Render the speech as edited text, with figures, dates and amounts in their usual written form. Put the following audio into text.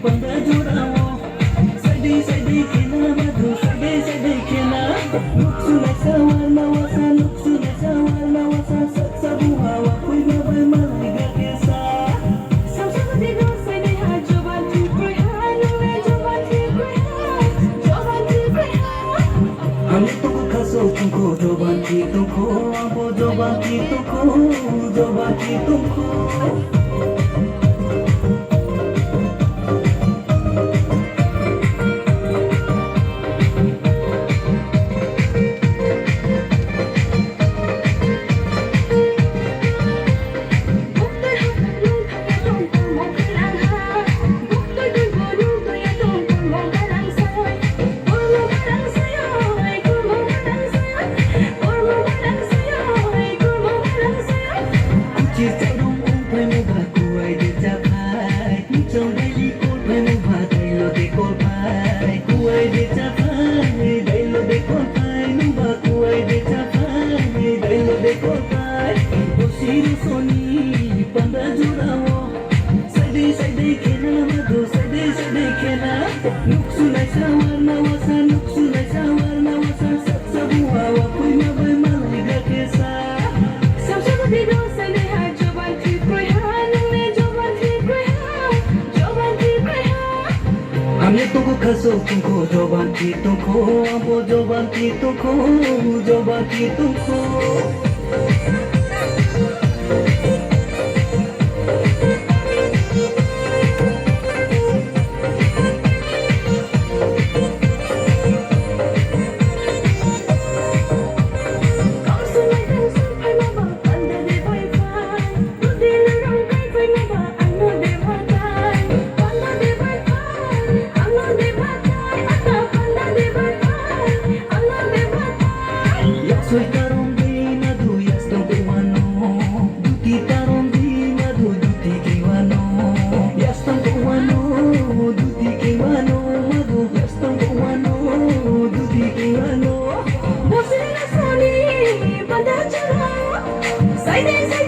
पंद्रह जोड़ाओ सदी सदी खेना मधु सदी सदी खेना नुक्सु नसा warna wasa नुक्सु नसा warna wasa sabu hawa kui babai malai gakesa sama-sama tidur sini ha coba tikui ha nungai coba tikui ha coba tikui ha हमने तो खासो तुमको जो बाकी तुमको वो जो बाकी तुमको Buktoy hukalung kaya tungkol mo kailang ha Buktoy gulgulong kaya tungkol mo galang sa'yo'y Puro mo galang sa'yo'y Puro mo galang sa'yo'y Puro mo galang sa'yo'y Puro mo galang sa'yo'y कुछ चढ़ूं ऊपर में भागुआई दे जा भाई नीचों गली कोल में मैं भागई लो देखो भाई कुआई दे जा भाई दई लो देखो भाई नु भागुआई दे जा भाई दई लो देखो भाई ओ सिरू सोनी पंद्रह जोड़ाओ सदी सदी खेना मधु सदी सदी खेना नुक्सु नसा warna wasa नुक्सु नसा warna wasa sabu hawa kui mabai malai gakesa Sama-sama tidur sini ha coba tikui ha nungai coba tikui ha coba tikui ha हमने तुमको खसो तुमको जो बाकी तुमको वो जो बाकी तुमको Kau sulaikan sampai mabak anda di wifi Putih lorong kai kai mabak anda di batai Anda di batai Anda di batai Atap anda di batai Anda di batai या सोई तारों दी मधु यस तुमको वानो दुती तारों दी मधु दुती की वानो यस तुमको वानो दुती की वानो मधु यस तुमको वानो दुती की वानो Bosin na soni Pada jara Sai dai sai